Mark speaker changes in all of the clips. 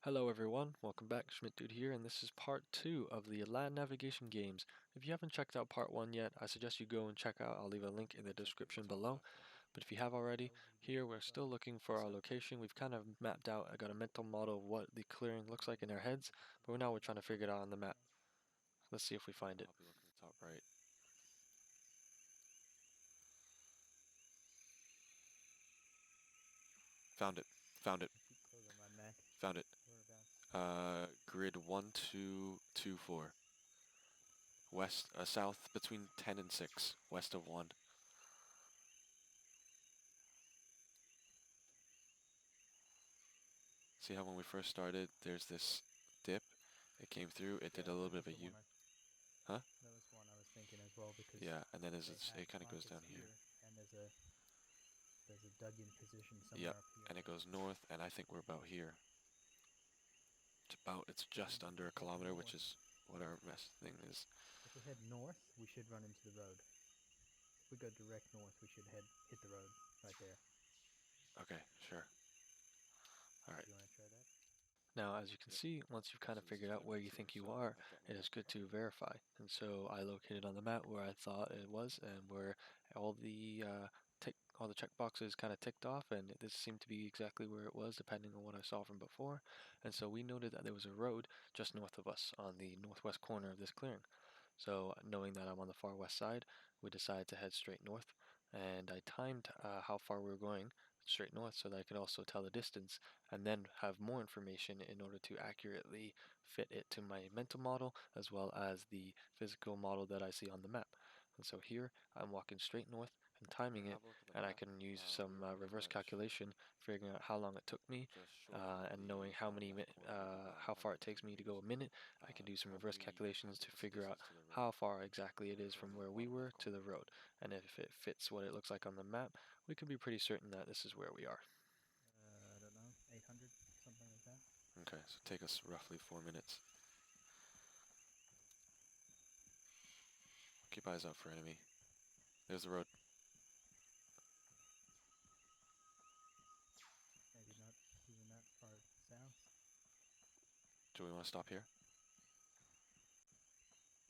Speaker 1: Hello everyone, welcome back, Schmidt Dude here, and this is part 2 of the land navigation games. If you haven't checked out part 1 yet, I suggest you go and check out. I'll leave a link in the description below. But if you have already, here we're still looking for our location. We've kind of mapped out, I got a mental model of what the clearing looks like in our heads, but now we're trying to figure it out on the map. Let's see if we find it.
Speaker 2: Top right. Found it. Found it.
Speaker 3: Keep close on my Mac.
Speaker 2: Found it.
Speaker 3: Whereabouts?
Speaker 2: Grid 1224. West, south between 10 and 6. West of 1. See how when we first started, there's this dip. It came through. It did a little bit of a U. Huh?
Speaker 3: That was one I was thinking as well because
Speaker 2: Yeah, and then
Speaker 3: they
Speaker 2: it
Speaker 3: have
Speaker 2: kind of goes down
Speaker 3: markers
Speaker 2: here.
Speaker 3: and there's a dug-in position somewhere
Speaker 2: Yep,
Speaker 3: up here.
Speaker 2: and it goes north, and I think we're about here. It's just under a kilometer, which is what our best thing is.
Speaker 3: If we head north, we should run into the road. If we go direct north, we should hit the road right there.
Speaker 2: Okay, sure. Alright.
Speaker 3: Do you want to try that?
Speaker 1: Now, as you can see, once you've kind of figured out where you think you are, it is good to verify. And so I located on the map where I thought it was and where all the check boxes kind of ticked off, and this seemed to be exactly where it was depending on what I saw from before. And so we noted that there was a road just north of us on the northwest corner of this clearing. So knowing that I'm on the far west side, we decided to head straight north, and I timed how far we were going straight north so that I could also tell the distance and then have more information in order to accurately fit it to my mental model as well as the physical model that I see on the map. And so here I'm walking straight north and timing it, and I can use some reverse calculation, figuring out how long it took me, and knowing how far it takes me to go a minute. I can do some reverse calculations to figure out how far exactly it is from where we were to the road, and if it fits what it looks like on the map, we can be pretty certain that this is where we are.
Speaker 3: I don't know, 800, something like that.
Speaker 2: Okay, so take us roughly 4 minutes. Keep eyes out for enemy. There's the road.
Speaker 3: Maybe not even that far south.
Speaker 2: Do we want to stop here?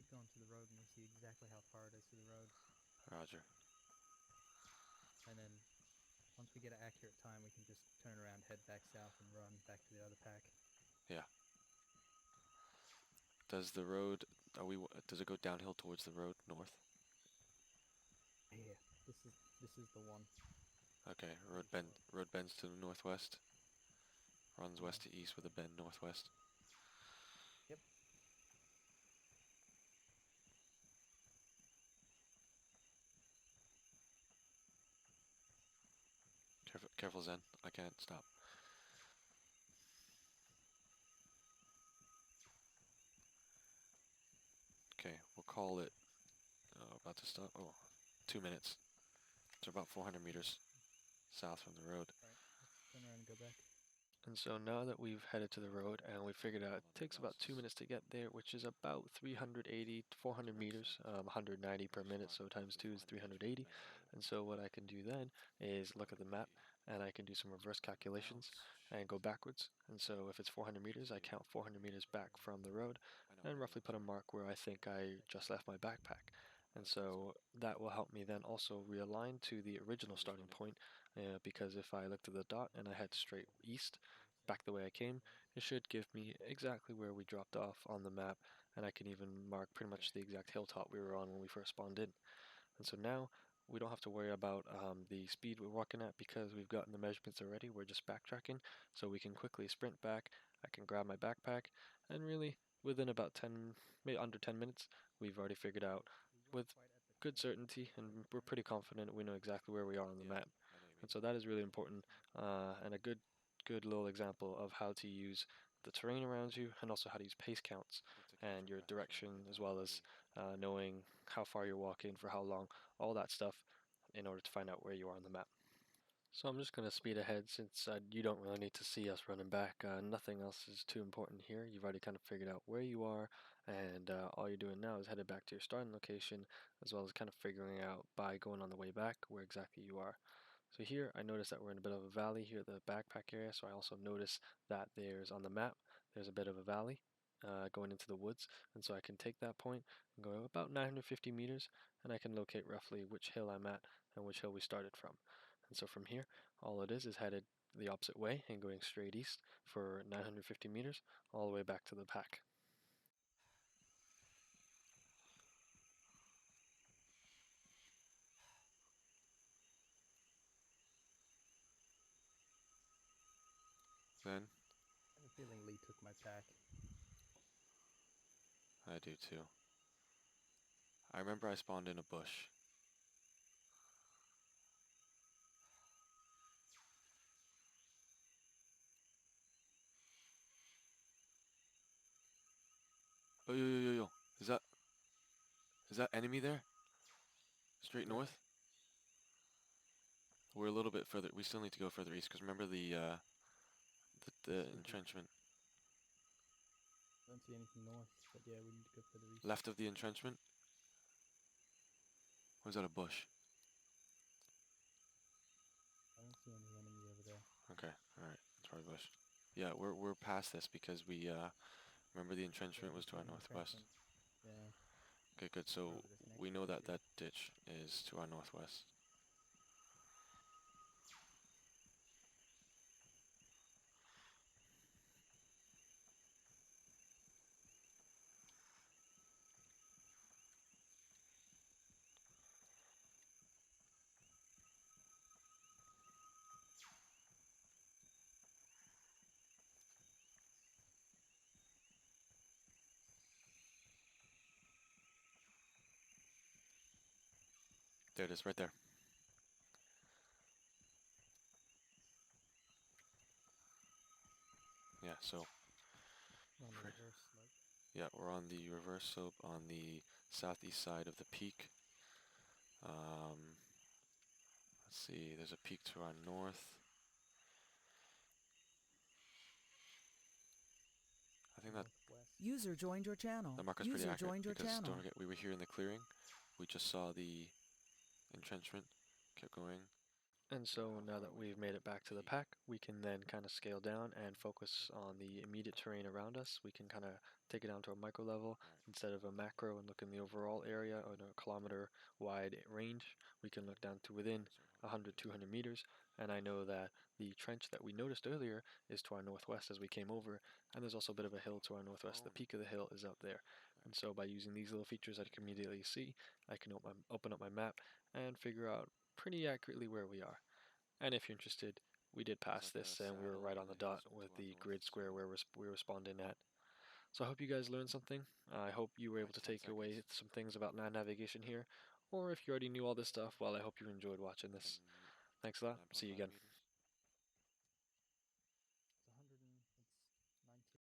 Speaker 3: Keep going to the road and we'll see exactly how far it is to the road.
Speaker 2: Roger.
Speaker 3: And then once we get an accurate time, we can just turn around, head back south, and run back to the other pack.
Speaker 2: Yeah. Does the road, does it go downhill towards the road, north?
Speaker 3: Yeah, this is the one.
Speaker 2: Okay, road bends to the northwest. Runs west to east with a bend northwest.
Speaker 3: Yep.
Speaker 2: Careful, Zen. I can't stop. Okay, we'll call it, about to stop. Oh, 2 minutes. It's about 400 meters south from the road.
Speaker 3: Alright, let's turn around and go back.
Speaker 1: And so now that we've headed to the road and we figured out it takes about 2 minutes to get there, which is about 380 to 400 meters, 190 per minute, so times 2 is 380. And so what I can do then is look at the map and I can do some reverse calculations and go backwards. And so if it's 400 meters, I count 400 meters back from the road and roughly put a mark where I think I just left my backpack. And so that will help me then also realign to the original starting point, because if I looked at the dot and I head straight east, back the way I came, it should give me exactly where we dropped off on the map, and I can even mark pretty much the exact hilltop we were on when we first spawned in. And so now we don't have to worry about the speed we're walking at because we've gotten the measurements already. We're just backtracking, so we can quickly sprint back. I can grab my backpack, and really within about 10, maybe under 10 minutes, we've already figured out with good certainty, and we're pretty confident we know exactly where we are on the map. And so that is really important, and a good little example of how to use the terrain around you and also how to use pace counts and your direction, as well as knowing how far you're walking for how long, all that stuff in order to find out where you are on the map. So I'm just going to speed ahead since you don't really need to see us running back. Nothing else is too important here. You've already kind of figured out where you are, and all you're doing now is headed back to your starting location, as well as kind of figuring out by going on the way back where exactly you are. So here I notice that we're in a bit of a valley here at the backpack area, so I also notice that there's on the map, there's a bit of a valley going into the woods, and so I can take that point and go about 950 meters, and I can locate roughly which hill I'm at and which hill we started from. And so from here, all it is headed the opposite way and going straight east for 950 meters all the way back to the pack.
Speaker 2: Then
Speaker 3: I have a feeling Lee took my pack.
Speaker 2: I do too. I remember I spawned in a bush. Oh, yo, yo, yo, yo. Is that enemy there? Straight
Speaker 3: Where?
Speaker 2: north? We're a little bit further. We still need to go further east because remember the
Speaker 3: Yes, we do.
Speaker 2: entrenchment
Speaker 3: I don't see anything north, but yeah, we need to go further east.
Speaker 2: left of the entrenchment. Or is that a bush?
Speaker 3: I don't see any enemy over there.
Speaker 2: Okay, all right. It's probably bush. Yeah, we're past this because we remember the
Speaker 3: Yeah,
Speaker 2: entrenchment
Speaker 3: we
Speaker 2: was to
Speaker 3: saw
Speaker 2: our
Speaker 3: the
Speaker 2: northwest.
Speaker 3: entrenchment. Yeah,
Speaker 2: Okay, good. So
Speaker 3: over this next
Speaker 2: we know
Speaker 3: ditch
Speaker 2: that
Speaker 3: here.
Speaker 2: that ditch is to our northwest. There it is, right there. Yeah. So
Speaker 3: On the reverse slope.
Speaker 2: yeah, we're on the reverse slope on the southeast side of the peak. Let's see. There's a peak to our north. I think that
Speaker 3: Northwest.
Speaker 4: User joined your channel.
Speaker 2: marker's pretty
Speaker 4: User
Speaker 2: accurate
Speaker 4: joined your
Speaker 2: because
Speaker 4: channel.
Speaker 2: don't forget we were here in the clearing. We just saw the entrenchment. Kept going.
Speaker 1: And so now that we've made it back to the pack, we can then kind of scale down and focus on the immediate terrain around us. We can kind of take it down to a micro level instead of a macro and look in the overall area on a kilometer wide range. We can look down to within 100, 200 meters. And I know that the trench that we noticed earlier is to our northwest as we came over. And there's also a bit of a hill to our northwest. The peak of the hill is up there. And so by using these little features I can immediately see, I can open up my map and figure out pretty accurately where we are. And if you're interested, we did pass
Speaker 2: like a
Speaker 1: this and we were
Speaker 2: saddle
Speaker 1: right
Speaker 2: over
Speaker 1: on the
Speaker 2: the hills
Speaker 1: dot
Speaker 2: to
Speaker 1: with
Speaker 2: our
Speaker 1: the
Speaker 2: north,
Speaker 1: grid square
Speaker 2: so
Speaker 1: where we were spawned in at. So I hope you guys learned something. I hope you were able
Speaker 2: like
Speaker 1: to
Speaker 2: 10
Speaker 1: take away
Speaker 2: seconds.
Speaker 1: some things about land navigation here. Or if you already knew all this stuff, well, I hope you enjoyed watching this.
Speaker 2: 10,
Speaker 1: Thanks a lot. See you
Speaker 2: 9.5
Speaker 1: again.
Speaker 2: meters.